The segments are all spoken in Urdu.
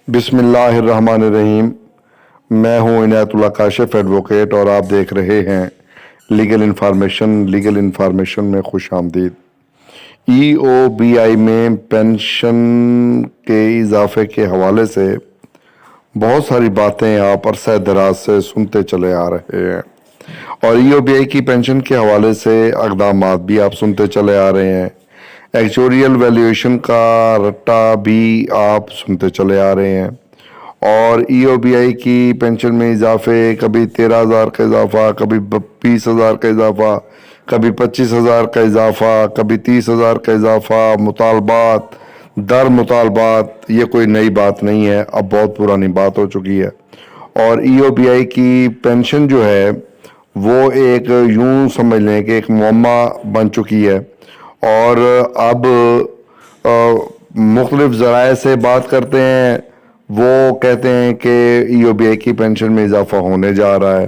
بسم اللہ الرحمن الرحیم۔ میں ہوں عنایت اللہ کاشف ایڈوکیٹ اور آپ دیکھ رہے ہیں لیگل انفارمیشن میں خوش آمدید۔ ای او بی آئی میں پینشن کے اضافے کے حوالے سے بہت ساری باتیں آپ عرصہ دراز سے سنتے چلے آ رہے ہیں اور ای او بی آئی کی پینشن کے حوالے سے اقدامات بھی آپ سنتے چلے آ رہے ہیں۔ ایکچوریل ویلیویشن کا رٹا بھی آپ سنتے چلے آ رہے ہیں اور ای او بی آئی کی پینشن میں اضافے، کبھی 13,000 کا اضافہ، کبھی 20,000 کا اضافہ، کبھی 25,000 کا اضافہ، کبھی 30,000 کا اضافہ، مطالبات در مطالبات، یہ کوئی نئی بات نہیں ہے، اب بہت پرانی بات ہو چکی ہے۔ اور ای او بی آئی کی پینشن جو ہے وہ ایک یوں سمجھ لیں کہ ایک معمہ بن چکی ہے اور اب مختلف ذرائع سے بات کرتے ہیں، وہ کہتے ہیں کہ ای او بی آئی کی پینشن میں اضافہ ہونے جا رہا ہے۔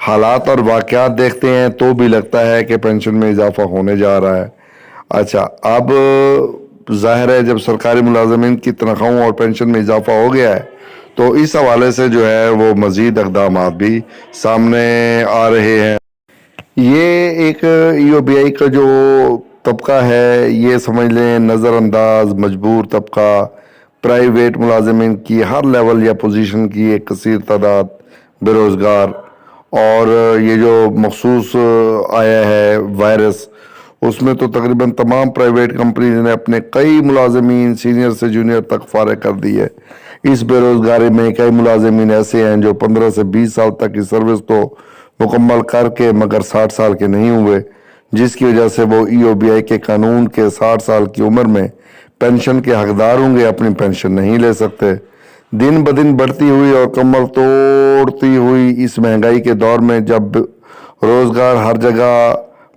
حالات اور واقعات دیکھتے ہیں تو بھی لگتا ہے کہ پینشن میں اضافہ ہونے جا رہا ہے۔ اچھا، اب ظاہر ہے جب سرکاری ملازمین کی تنخواہوں اور پینشن میں اضافہ ہو گیا ہے تو اس حوالے سے جو ہے وہ مزید اقدامات بھی سامنے آ رہے ہیں۔ یہ ایک ای او بی آئی کا جو طبقہ ہے، یہ سمجھ لیں نظر انداز مجبور طبقہ، پرائیویٹ ملازمین کی ہر لیول یا پوزیشن کی ایک کثیر تعداد بے روزگار، اور یہ جو مخصوص آیا ہے وائرس، اس میں تو تقریباً تمام پرائیویٹ کمپنیز نے اپنے کئی ملازمین سینئر سے جونیئر تک فارغ کر دی ہے۔ اس بے روزگاری میں کئی ملازمین ایسے ہیں جو 15 سے 20 سال تک کی سروس تو مکمل کر کے مگر 60 سال کے نہیں ہوئے، جس کی وجہ سے وہ ای او بی آئی کے قانون کے 60 سال کی عمر میں پینشن کے حقدار ہوں گے، اپنی پینشن نہیں لے سکتے۔ دن بدن بڑھتی ہوئی اور کمر توڑتی ہوئی اس مہنگائی کے دور میں جب روزگار ہر جگہ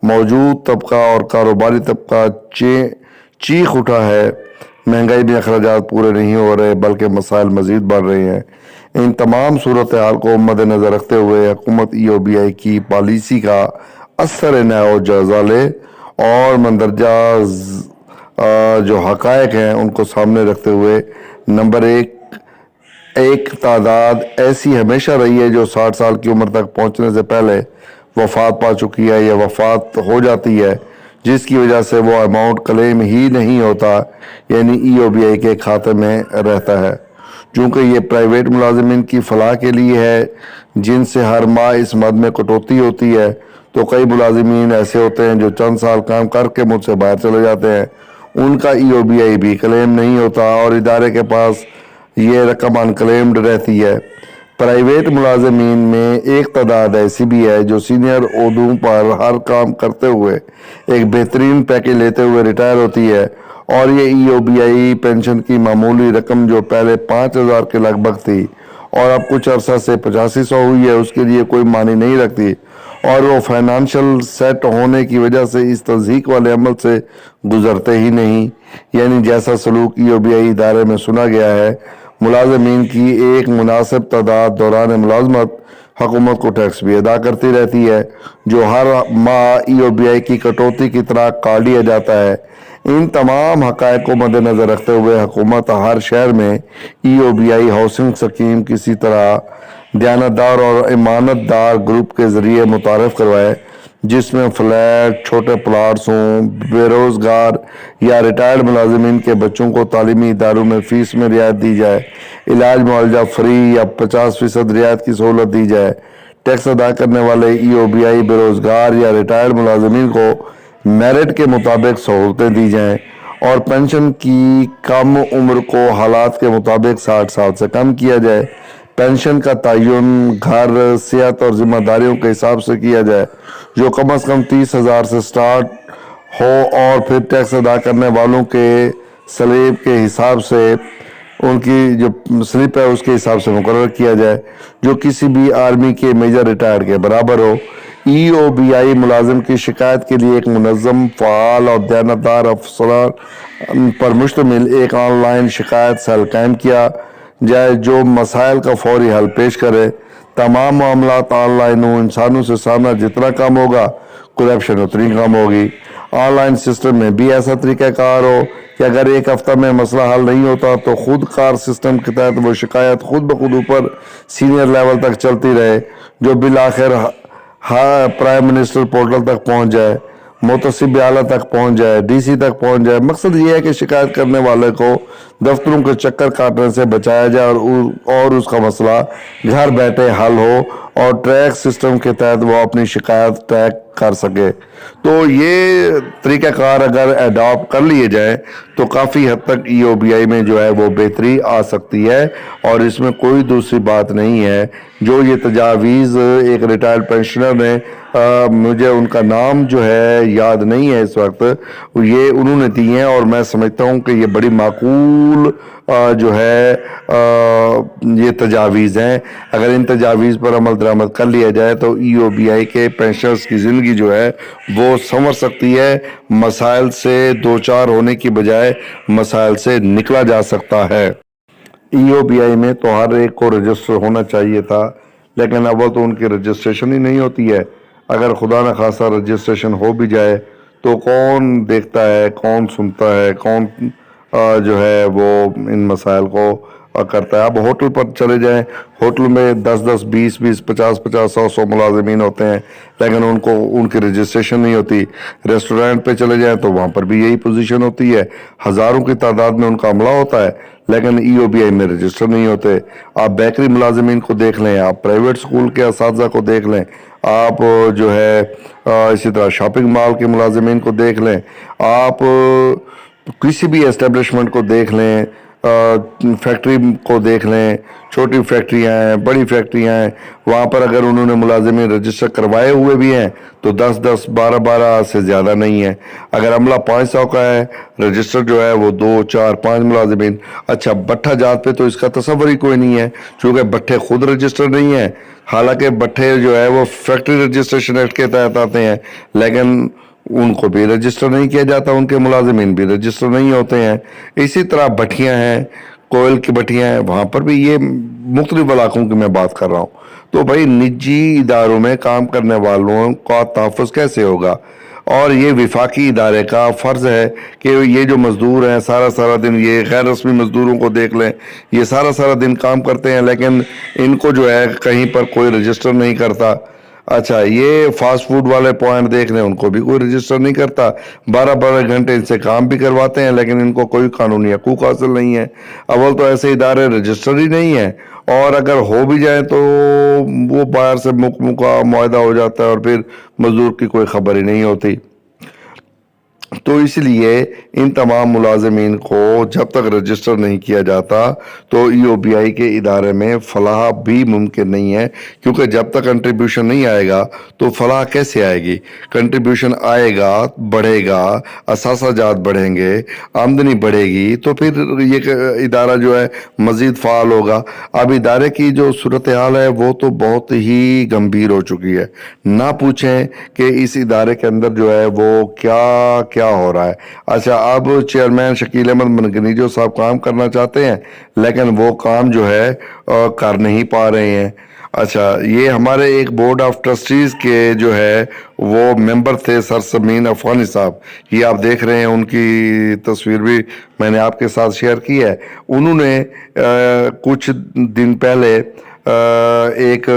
موجود طبقہ اور کاروباری طبقہ چیخ اٹھا ہے، مہنگائی میں اخراجات پورے نہیں ہو رہے بلکہ مسائل مزید بڑھ رہے ہیں، ان تمام صورتحال کو مد نظر رکھتے ہوئے حکومت ای او بی آئی کی پالیسی کا اثر نو جائزہ لے اور مندرجہ جو حقائق ہیں ان کو سامنے رکھتے ہوئے نمبر ایک تعداد ایسی ہمیشہ رہی ہے جو 60 سال کی عمر تک پہنچنے سے پہلے وفات پا چکی ہے یا وفات ہو جاتی ہے، جس کی وجہ سے وہ اماؤنٹ کلیم ہی نہیں ہوتا، یعنی ای او بی آئی کے کھاتے میں رہتا ہے۔ چونکہ یہ پرائیویٹ ملازمین کی فلاح کے لیے ہے جن سے ہر ماہ اس مد میں کٹوتی ہوتی ہے، تو کئی ملازمین ایسے ہوتے ہیں جو چند سال کام کر کے مجھ سے باہر چلے جاتے ہیں، ان کا ای او بی آئی بھی کلیم نہیں ہوتا اور ادارے کے پاس یہ رقم انکلیمڈ رہتی ہے۔ پرائیویٹ ملازمین میں ایک تعداد ایسی بھی ہے جو سینئر عہدوں پر ہر کام کرتے ہوئے ایک بہترین پیکیج لیتے ہوئے ریٹائر ہوتی ہے، اور یہ ای او بی آئی پینشن کی معمولی رقم جو پہلے 5,000 کے لگ بھگ تھی اور اب کچھ عرصہ سے 8500 ہوئی ہے، اس کے لیے کوئی معنی نہیں رکھتی، اور وہ فائنانشل سیٹ ہونے کی وجہ سے اس تصدیق والے عمل سے گزرتے ہی نہیں، یعنی جیسا سلوک ای او بی آئی ادارے میں سنا گیا ہے، ملازمین کی ایک مناسب تعداد دوران ملازمت حکومت کو ٹیکس بھی ادا کرتی رہتی ہے جو ہر ماہ ای او بی آئی کی کٹوتی کی طرح کاٹ لیا جاتا ہے۔ ان تمام حقائق کو مد نظر رکھتے ہوئے حکومت ہر شہر میں ای او بی آئی ہاؤسنگ سکیم کسی طرح دیانتدار اور امانت دار گروپ کے ذریعے متعارف کروائے، جس میں فلیٹ، چھوٹے پلاٹس ہوں، بے روزگار یا ریٹائرڈ ملازمین کے بچوں کو تعلیمی اداروں میں فیس میں رعایت دی جائے، علاج معالجہ فری یا 50% رعایت کی سہولت دی جائے، ٹیکس ادا کرنے والے ای او بی آئی بے روزگار یا ریٹائرڈ ملازمین کو میرٹ کے مطابق سہولتیں دی جائیں، اور پینشن کی کم عمر کو حالات کے مطابق 60 سال سے کم کیا جائے، پینشن کا تعین گھر، صحت اور ذمہ داریوں کے حساب سے کیا جائے جو کم از کم 30,000 سے سٹارٹ ہو، اور پھر ٹیکس ادا کرنے والوں کے سلیب کے حساب سے ان کی جو سلپ ہے اس کے حساب سے مقرر کیا جائے جو کسی بھی آرمی کے میجر ریٹائرڈ کے برابر ہو۔ ای او بی آئی ملازم کی شکایت کے لیے ایک منظم، فعال اور دیانتدار افسران پر مشتمل ایک آن لائن شکایت سیل قائم کیا جائے جو مسائل کا فوری حل پیش کرے۔ تمام معاملات آن لائن ہوں، انسانوں سے سامنا جتنا کم ہوگا کرپشن اتنی کم ہوگی۔ آن لائن سسٹم میں بھی ایسا طریقہ کار ہو کہ اگر ایک ہفتہ میں مسئلہ حل نہیں ہوتا تو خود کار سسٹم کے تحت وہ شکایت خود بخود اوپر سینئر لیول تک چلتی رہے، جو بالآخر پرائم منسٹر پورٹل تک پہنچ جائے، متصب اعلیٰ تک پہنچ جائے، ڈی سی تک پہنچ جائے۔ مقصد یہ ہے کہ شکایت کرنے والے کو دفتروں کے چکر کاٹنے سے بچایا جائے اور اس کا مسئلہ گھر بیٹھے حل ہو اور ٹریک سسٹم کے تحت وہ اپنی شکایت ٹریک کر سکے۔ تو یہ طریقہ کار اگر ایڈاپٹ کر لیے جائیں تو کافی حد تک ای او بی آئی میں جو ہے وہ بہتری آ سکتی ہے، اور اس میں کوئی دوسری بات نہیں ہے۔ جو یہ تجاویز ایک ریٹائرڈ پینشنر نے، مجھے ان کا نام جو ہے یاد نہیں ہے اس وقت، یہ انہوں نے دی ہیں، اور میں سمجھتا ہوں کہ یہ بڑی معقول جو ہے یہ تجاویز ہیں۔ اگر ان تجاویز پر عمل درآمد کر لیا جائے تو ای او بی آئی کے پینشنرز کی زندگی جو ہے وہ سنور سکتی ہے، مسائل سے دوچار ہونے کی بجائے مسائل سے نکلا جا سکتا ہے۔ ای او بی آئی میں تو ہر ایک کو رجسٹر ہونا چاہیے تھا، لیکن اول تو ان کی رجسٹریشن ہی نہیں ہوتی ہے۔ اگر خدا نخواستہ رجسٹریشن ہو بھی جائے تو کون دیکھتا ہے، کون سنتا ہے، کون جو ہے وہ ان مسائل کو کرتا ہے۔ اب ہوٹل پر چلے جائیں، ہوٹل میں 10 20 50 100 ملازمین ہوتے ہیں، لیکن ان کی رجسٹریشن نہیں ہوتی۔ ریسٹورینٹ پہ چلے جائیں تو وہاں پر بھی یہی پوزیشن ہوتی ہے، ہزاروں کی تعداد میں ان کا عملہ ہوتا ہے، لیکن ای او بی آئی میں رجسٹر نہیں ہوتے۔ آپ بیکری ملازمین کو دیکھ لیں، آپ پرائیویٹ سکول کے اساتذہ کو دیکھ لیں، آپ جو ہے اسی طرح شاپنگ مال کے ملازمین کو دیکھ لیں، آپ کسی بھی اسٹیبلشمنٹ کو دیکھ لیں، فیکٹری کو دیکھ لیں، چھوٹی فیکٹریاں ہیں، بڑی فیکٹریاں ہیں، وہاں پر اگر انہوں نے ملازمین رجسٹر کروائے ہوئے بھی ہیں تو 10 12 سے زیادہ نہیں ہے۔ اگر عملہ 500 کا ہے، رجسٹر جو ہے وہ 2 4 5 ملازمین۔ اچھا، بٹھا جات پہ تو اس کا تصور ہی کوئی نہیں ہے، چونکہ بٹھے خود رجسٹر نہیں ہیں، حالانکہ بٹھے جو ہے وہ فیکٹری رجسٹریشن ایکٹ کے تحت آتے ہیں، لیکن ان کو بھی رجسٹر نہیں کیا جاتا، ان کے ملازمین بھی رجسٹر نہیں ہوتے ہیں۔ اسی طرح بھٹیاں ہیں، کوئل کی بھٹیاں ہیں، وہاں پر بھی یہ مختلف علاقوں کی میں بات کر رہا ہوں۔ تو بھائی نجی اداروں میں کام کرنے والوں کا تحفظ کیسے ہوگا؟ اور یہ وفاقی ادارے کا فرض ہے کہ یہ جو مزدور ہیں سارا دن، یہ غیر رسمی مزدوروں کو دیکھ لیں، یہ سارا دن کام کرتے ہیں، لیکن ان کو جو ہے کہیں پر کوئی رجسٹر نہیں کرتا۔ اچھا، یہ فاسٹ فوڈ والے پوائنٹ دیکھ لیں، ان کو بھی کوئی رجسٹر نہیں کرتا، 12 گھنٹے ان سے کام بھی کرواتے ہیں، لیکن ان کو کوئی قانونی حقوق حاصل نہیں ہے۔ اول تو ایسے ادارے رجسٹر ہی نہیں ہیں، اور اگر ہو بھی جائیں تو وہ باہر سے کا معاہدہ ہو جاتا ہے، اور پھر مزدور کی کوئی خبر ہی نہیں ہوتی۔ تو اس لیے ان تمام ملازمین کو جب تک رجسٹر نہیں کیا جاتا تو ای او بی آئی کے ادارے میں فلاح بھی ممکن نہیں ہے، کیونکہ جب تک کنٹریبیوشن نہیں آئے گا تو فلاح کیسے آئے گی؟ کنٹریبیوشن آئے گا، بڑھے گا، اثاثہ جات بڑھیں گے، آمدنی بڑھے گی، تو پھر یہ ادارہ جو ہے مزید فعال ہوگا۔ اب ادارے کی جو صورتحال ہے وہ تو بہت ہی گمبھیر ہو چکی ہے، نہ پوچھیں کہ اس ادارے کے اندر جو ہے وہ کیا ہو رہا ہے۔ اچھا، اب چیئرمین شکیل احمد منگنیجو صاحب کام کرنا چاہتے ہیں، لیکن وہ کام جو ہے کر نہیں پا رہے ہیں۔ اچھا، یہ ہمارے ایک بورڈ آف ٹرسٹیز کے جو ہے وہ ممبر تھے سر سمین افغانی صاحب، یہ آپ دیکھ رہے ہیں، ان کی تصویر بھی میں نے آپ کے ساتھ شیئر کی ہے۔ انہوں نے کچھ دن پہلے ایک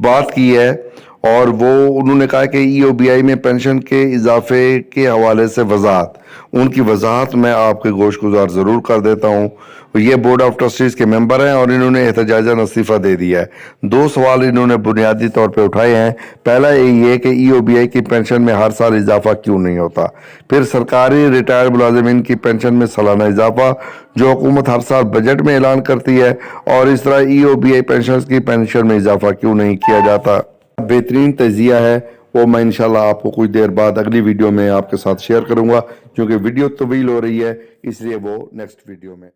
بات کی ہے، اور وہ انہوں نے کہا کہ ای او بی آئی میں پینشن کے اضافے کے حوالے سے وضاحت، ان کی وضاحت میں آپ کے گوش گزار ضرور کر دیتا ہوں۔ یہ بورڈ آف ٹرسٹیز کے ممبر ہیں اور انہوں نے احتجاجاً استعفیٰ دے دیا ہے۔ 2 سوال انہوں نے بنیادی طور پہ اٹھائے ہیں۔ پہلا یہ کہ ای او بی آئی کی پینشن میں ہر سال اضافہ کیوں نہیں ہوتا؟ پھر سرکاری ریٹائرڈ ملازمین کی پینشن میں سالانہ اضافہ جو حکومت ہر سال بجٹ میں اعلان کرتی ہے، اور اس طرح ای او بی آئی پینشنز کی پینشن میں اضافہ کیوں نہیں کیا جاتا؟ بہترین تجزیہ ہے، وہ میں انشاءاللہ آپ کو کچھ دیر بعد اگلی ویڈیو میں آپ کے ساتھ شیئر کروں گا، کیونکہ ویڈیو طویل ہو رہی ہے، اس لیے وہ نیکسٹ ویڈیو میں